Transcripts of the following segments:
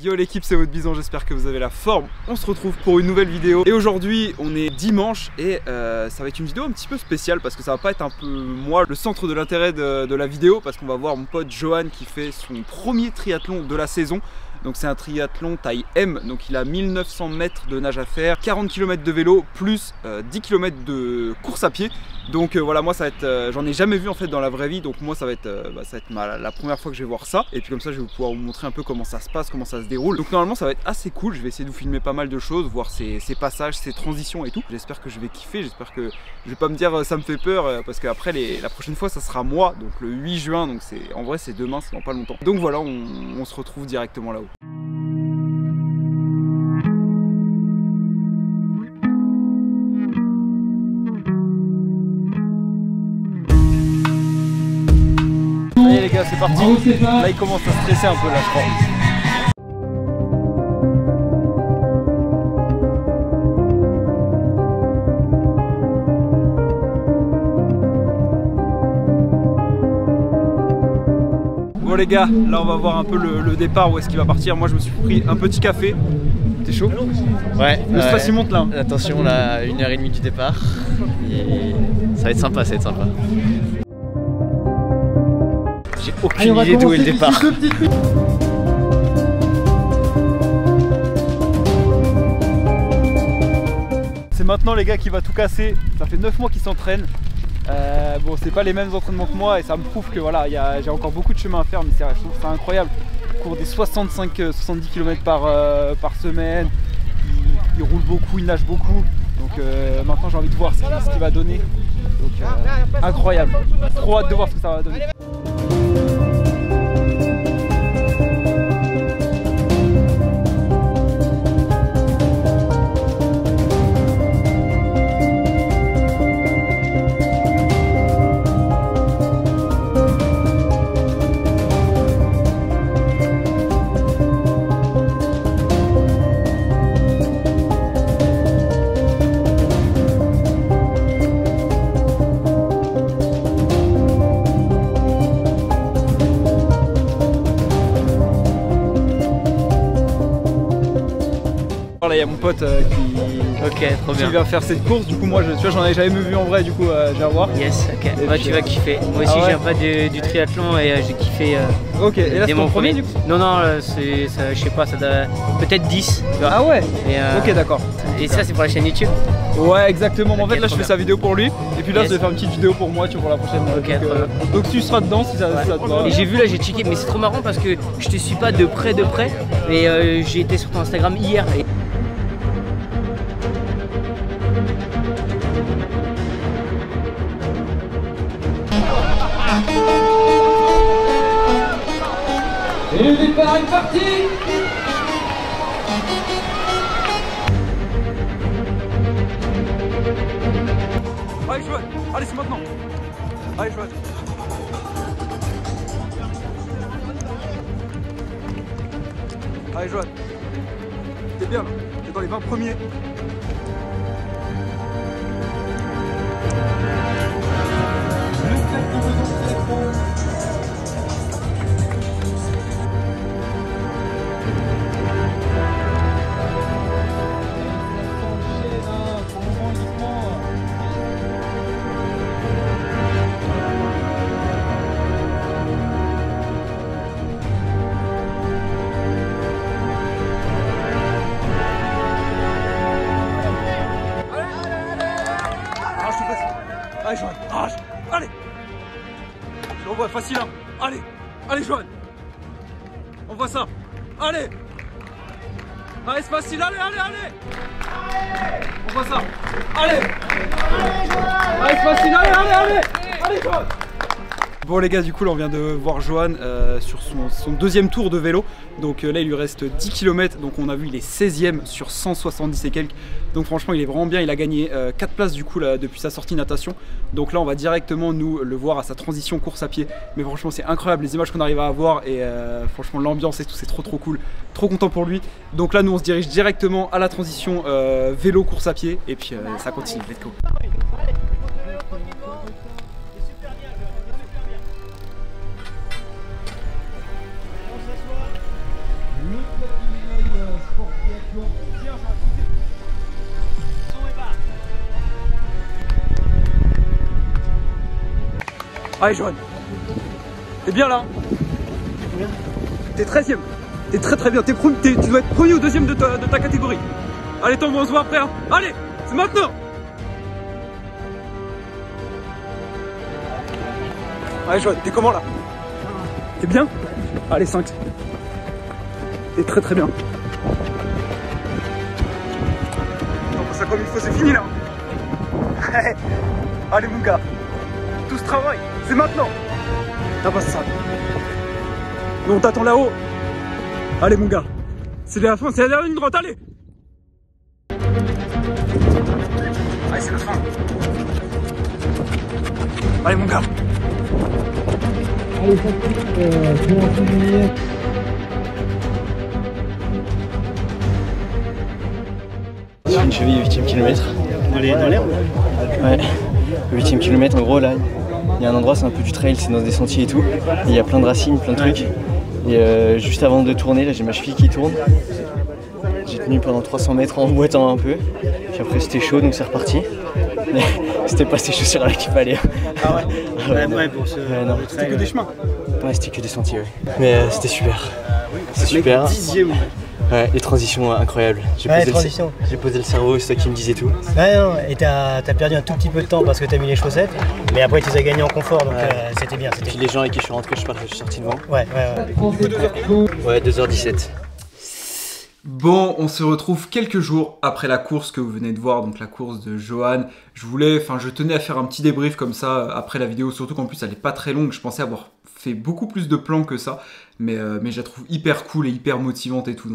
Yo l'équipe, c'est votre Bison, j'espère que vous avez la forme. On se retrouve pour une nouvelle vidéo. Et aujourd'hui, on est dimanche et ça va être une vidéo un petit peu spéciale parce que ça va pas être un peu moi le centre de l'intérêt de la vidéo, parce qu'on va voir mon pote Johan qui fait son premier triathlon de la saison. Donc c'est un triathlon taille M, donc il a 1900 mètres de nage à faire, 40 km de vélo, plus 10 km de course à pied. Donc voilà, moi ça va être, j'en ai jamais vu en fait dans la vraie vie, donc moi ça va être, la première fois que je vais voir ça. Et puis comme ça je vais pouvoir vous montrer un peu comment ça se passe, comment ça se déroule. Donc normalement ça va être assez cool, je vais essayer de vous filmer pas mal de choses, voir ses passages, ses transitions et tout. J'espère que je vais kiffer, j'espère que je vais pas me dire ça me fait peur, parce qu'après la prochaine fois ça sera moi, donc le 8 juin, donc en vrai c'est demain, c'est dans pas longtemps. Donc voilà, on se retrouve directement là-haut. Allez les gars, c'est parti. Là il commence à stresser un peu là, je crois. Bon les gars, là on va voir un peu le départ, où est-ce qu'il va partir. Moi je me suis pris un petit café. T'es chaud? Ouais. Le stress il monte là. Attention, là, 1h30 du départ. Et ça va être sympa, ça va être sympa. J'ai aucune idée d'où est le départ. C'est maintenant les gars qui va tout casser. Ça fait 9 mois qu'il s'entraîne. Bon, c'est pas les mêmes entraînements que moi et ça me prouve que voilà, j'ai encore beaucoup de chemin à faire, mais je trouve ça incroyable. Il court des 65-70 km par semaine, il roule beaucoup, il nage beaucoup. Donc maintenant j'ai envie de voir ce qu'il va donner. Donc incroyable, trop hâte de voir ce que ça va donner. Là il y a mon pote qui va faire cette course, du coup moi tu vois, j'en avais jamais vu en vrai, du coup je vais voir. Yes, ok, moi tu vas kiffer. Moi aussi je viens pas du triathlon et j'ai kiffé. Ok, et là c'est mon premier du coup? Non, je sais pas, ça doit peut-être 10. Tu vois. Ah ouais et ok, d'accord. Et ça c'est pour la chaîne YouTube? Ouais, exactement. En fait là je fais sa vidéo pour lui et puis là je vais faire une petite vidéo pour moi, tu vois, pour la prochaine. Donc tu seras dedans si ça te va. Et j'ai vu là, j'ai checké, mais c'est trop marrant parce que je te suis pas de près, mais j'ai été sur ton Instagram hier. Et le départ est parti. Allez Johan, allez c'est maintenant. Allez Johan. Allez Johan. T'es bien là, t'es dans les 20 premiers. Allez Johan, arrache, allez. Je l'envoie facile hein. Allez Johan. On voit ça. Allez, c'est facile, allez. On voit ça. Allez c'est facile, allez Johan. Bon les gars, du coup là on vient de voir Johan sur son deuxième tour de vélo. Donc là il lui reste 10 km, donc on a vu il est 16ème sur 170 et quelques. Donc franchement il est vraiment bien, il a gagné 4 places du coup là, depuis sa sortie natation. Donc là on va directement nous le voir à sa transition course à pied. Mais franchement c'est incroyable les images qu'on arrive à avoir et franchement l'ambiance et tout, c'est trop cool. Trop content pour lui. Donc là nous on se dirige directement à la transition vélo course à pied et puis ça continue, let's go. Allez Johan, t'es bien là? T'es 13ème, t'es très bien, tu dois être premier ou deuxième de ta catégorie. Allez Tom, on se voit après hein. Allez, c'est maintenant. Allez Johan, t'es comment là? T'es bien? Allez 5. T'es très bien. On fait ça comme il faut, c'est fini là. Allez mon gars, tout ce travail, c'est maintenant. T'as pas ça. Nous on t'attend là-haut. Allez mon gars, c'est la fin, c'est la dernière ligne droite, allez. Allez c'est la fin. Allez mon gars. Allez, ça fait pour finir. Sur une cheville 8ème kilomètre. Dans l'herbe? Ouais, 8ème kilomètre en gros là, il y a un endroit c'est un peu du trail, c'est dans des sentiers et tout. Et il y a plein de racines, plein de trucs. Et juste avant de tourner, là j'ai ma cheville qui tourne. J'ai tenu pendant 300 mètres en boitant un peu. Puis après c'était chaud donc c'est reparti. Mais c'était pas ces chaussures là qu'il fallait. Ah ouais? Ouais, pour ce non. C'était que des chemins? Ouais, c'était que des sentiers, ouais. Mais c'était super. C'est super. 10ème. Ouais, les transitions incroyables. J'ai posé le cerveau, c'est ça qui me disait tout. Ouais, non, et t'as perdu un tout petit peu de temps parce que t'as mis les chaussettes, mais après tu les as gagnés en confort, donc c'était bien. Et puis les gens avec qui je suis rentré, je suis sorti devant. Ouais. Ouais, 2h17. Bon, on se retrouve quelques jours après la course que vous venez de voir, donc la course de Johan. Je tenais à faire un petit débrief comme ça après la vidéo, surtout qu'en plus elle est pas très longue. Je pensais avoir fait beaucoup plus de plans que ça, mais je la trouve hyper cool et hyper motivante et tout.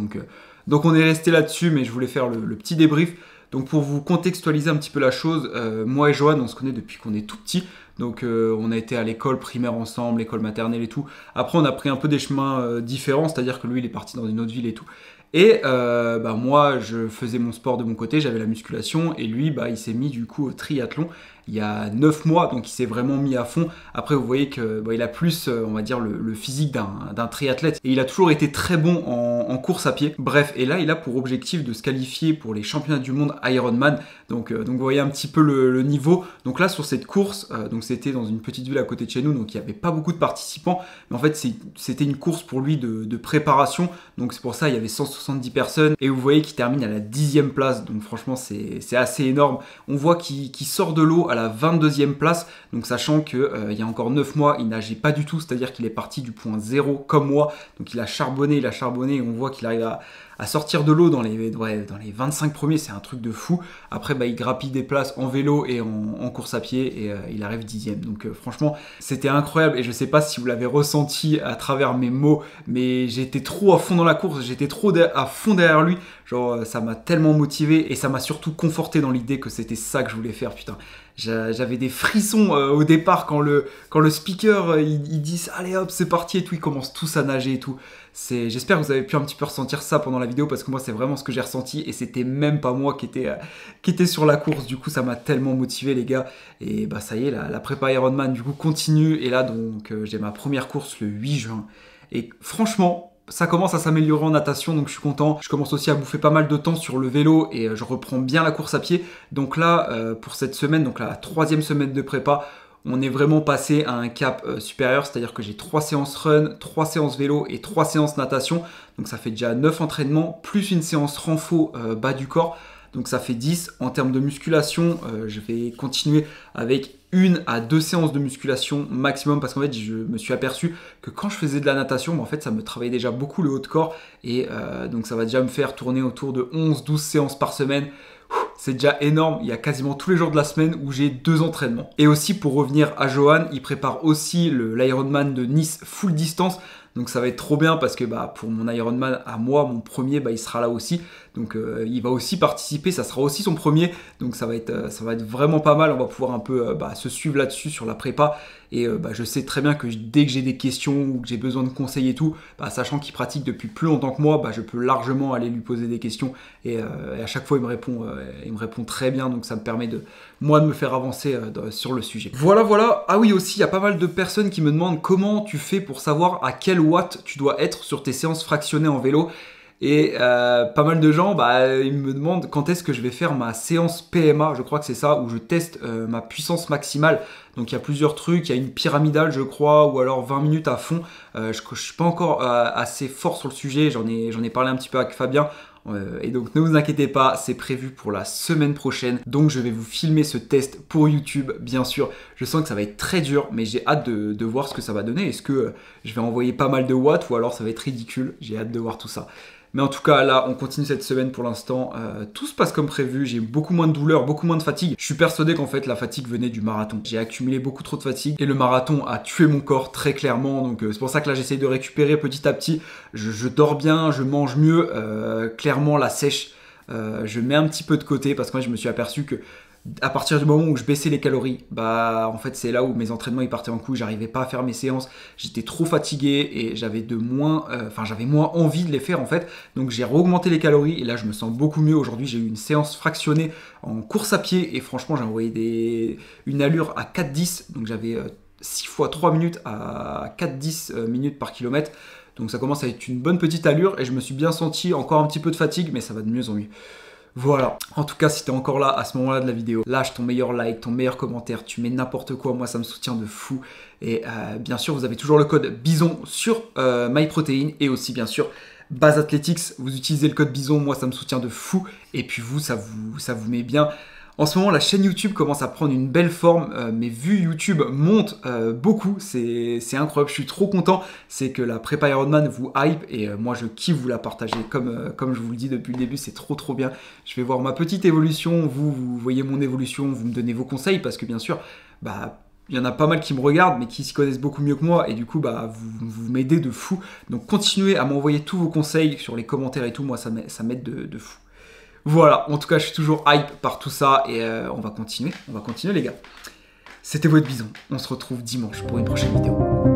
Donc on est resté là-dessus, mais je voulais faire le petit débrief. Donc pour vous contextualiser un petit peu la chose, moi et Johan, on se connaît depuis qu'on est tout petit. Donc on a été à l'école primaire ensemble, l'école maternelle et tout. Après on a pris un peu des chemins différents, c'est-à-dire que lui il est parti dans une autre ville et tout. Et moi je faisais mon sport de mon côté, j'avais la musculation et lui il s'est mis du coup au triathlon il y a 9 mois, donc il s'est vraiment mis à fond. Après vous voyez que il a plus on va dire le physique d'un triathlète et il a toujours été très bon en course à pied. Bref, et là il a pour objectif de se qualifier pour les championnats du monde Ironman. Donc vous voyez un petit peu le niveau. Donc là sur cette course, donc c'était dans une petite ville à côté de chez nous, donc il n'y avait pas beaucoup de participants, mais en fait c'était une course pour lui de préparation, donc c'est pour ça il y avait 170 personnes et vous voyez qu'il termine à la 10e place, donc franchement c'est assez énorme. On voit qu'il sort de l'eau à la 22e place, donc sachant que il y a encore 9 mois il nageait pas du tout, c'est-à-dire qu'il est parti du point 0 comme moi, donc il a charbonné et on voit qu'il arrive à sortir de l'eau dans les 25 premiers, c'est un truc de fou. Après il grappille des places en vélo et en course à pied et il arrive 10e. Donc franchement c'était incroyable et je sais pas si vous l'avez ressenti à travers mes mots, mais j'étais trop à fond dans la course, j'étais trop à fond derrière lui, genre ça m'a tellement motivé et ça m'a surtout conforté dans l'idée que c'était ça que je voulais faire. Putain, j'avais des frissons au départ quand le speaker il dit allez hop c'est parti et tout, ils commencent tous à nager et tout. J'espère que vous avez pu un petit peu ressentir ça pendant la vidéo parce que moi c'est vraiment ce que j'ai ressenti et c'était même pas moi qui était sur la course. Du coup ça m'a tellement motivé les gars et ça y est la prépa Ironman du coup continue et là donc j'ai ma première course le 8 juin et franchement ça commence à s'améliorer en natation, donc je suis content. Je commence aussi à bouffer pas mal de temps sur le vélo et je reprends bien la course à pied. Donc là, pour cette semaine, donc la 3e semaine de prépa, on est vraiment passé à un cap supérieur, c'est-à-dire que j'ai 3 séances run, 3 séances vélo et 3 séances natation. Donc ça fait déjà 9 entraînements, plus une séance renfo bas du corps. Donc ça fait 10. En termes de musculation, je vais continuer avec 1 à 2 séances de musculation maximum parce qu'en fait je me suis aperçu que quand je faisais de la natation, en fait ça me travaillait déjà beaucoup le haut de corps et donc ça va déjà me faire tourner autour de 11-12 séances par semaine. C'est déjà énorme, il y a quasiment tous les jours de la semaine où j'ai 2 entraînements. Et aussi pour revenir à Johan, il prépare aussi l'Ironman de Nice full distance. Donc ça va être trop bien parce que pour mon Ironman à moi, mon premier, il sera là aussi. Donc il va aussi participer, ça sera aussi son premier. Donc ça va être vraiment pas mal. On va pouvoir un peu se suivre là-dessus sur la prépa. Et je sais très bien que dès que j'ai des questions ou que j'ai besoin de conseils et tout, sachant qu'il pratique depuis plus longtemps que moi, je peux largement aller lui poser des questions. Et à chaque fois il me répond très bien. Donc ça me permet de me faire avancer sur le sujet. Voilà. Ah oui aussi, il y a pas mal de personnes qui me demandent comment tu fais pour savoir à quel watt tu dois être sur tes séances fractionnées en vélo. Et pas mal de gens, ils me demandent quand est-ce que je vais faire ma séance PMA, je crois que c'est ça, où je teste ma puissance maximale. Donc il y a plusieurs trucs, il y a une pyramidale je crois, ou alors 20 minutes à fond. Je suis pas encore assez fort sur le sujet, j'en ai parlé un petit peu avec Fabien. Et donc ne vous inquiétez pas, c'est prévu pour la semaine prochaine. Donc je vais vous filmer ce test pour YouTube, bien sûr. Je sens que ça va être très dur, mais j'ai hâte de voir ce que ça va donner. Est-ce que je vais envoyer pas mal de watts ou alors ça va être ridicule? J'ai hâte de voir tout ça. Mais en tout cas, là, on continue cette semaine pour l'instant. Tout se passe comme prévu. J'ai beaucoup moins de douleur, beaucoup moins de fatigue. Je suis persuadé qu'en fait, la fatigue venait du marathon. J'ai accumulé beaucoup trop de fatigue et le marathon a tué mon corps très clairement. Donc, c'est pour ça que là, j'essaye de récupérer petit à petit. Je dors bien, je mange mieux. Clairement, la sèche, je mets un petit peu de côté parce que moi, je me suis aperçu que à partir du moment où je baissais les calories, en fait c'est là où mes entraînements ils partaient en couille, j'arrivais pas à faire mes séances, j'étais trop fatigué et j'avais moins envie de les faire en fait. Donc j'ai augmenté les calories et là je me sens beaucoup mieux. Aujourd'hui j'ai eu une séance fractionnée en course à pied et franchement j'ai envoyé une allure à 4,10, donc j'avais 6 fois 3 minutes à 4,10 minutes par kilomètre. Donc ça commence à être une bonne petite allure et je me suis bien senti, encore un petit peu de fatigue mais ça va de mieux en mieux. Voilà, en tout cas si t'es encore là à ce moment-là de la vidéo, lâche ton meilleur like, ton meilleur commentaire, tu mets n'importe quoi, moi ça me soutient de fou. Et bien sûr vous avez toujours le code BISON sur MyProtein et aussi bien sûr Base Athletics, vous utilisez le code BISON, moi ça me soutient de fou. Et puis vous, ça vous met bien. En ce moment, la chaîne YouTube commence à prendre une belle forme. Mes vues YouTube montent beaucoup. C'est incroyable. Je suis trop content. C'est que la prépa Ironman vous hype et moi, je kiffe vous la partager. Comme je vous le dis depuis le début, c'est trop bien. Je vais voir ma petite évolution. Vous voyez mon évolution. Vous me donnez vos conseils parce que bien sûr, il y en a pas mal qui me regardent mais qui s'y connaissent beaucoup mieux que moi et du coup vous m'aidez de fou. Donc continuez à m'envoyer tous vos conseils sur les commentaires et tout. Moi, ça m'aide de fou. Voilà, en tout cas, je suis toujours hype par tout ça et on va continuer les gars. C'était votre Bison, on se retrouve dimanche pour une prochaine vidéo.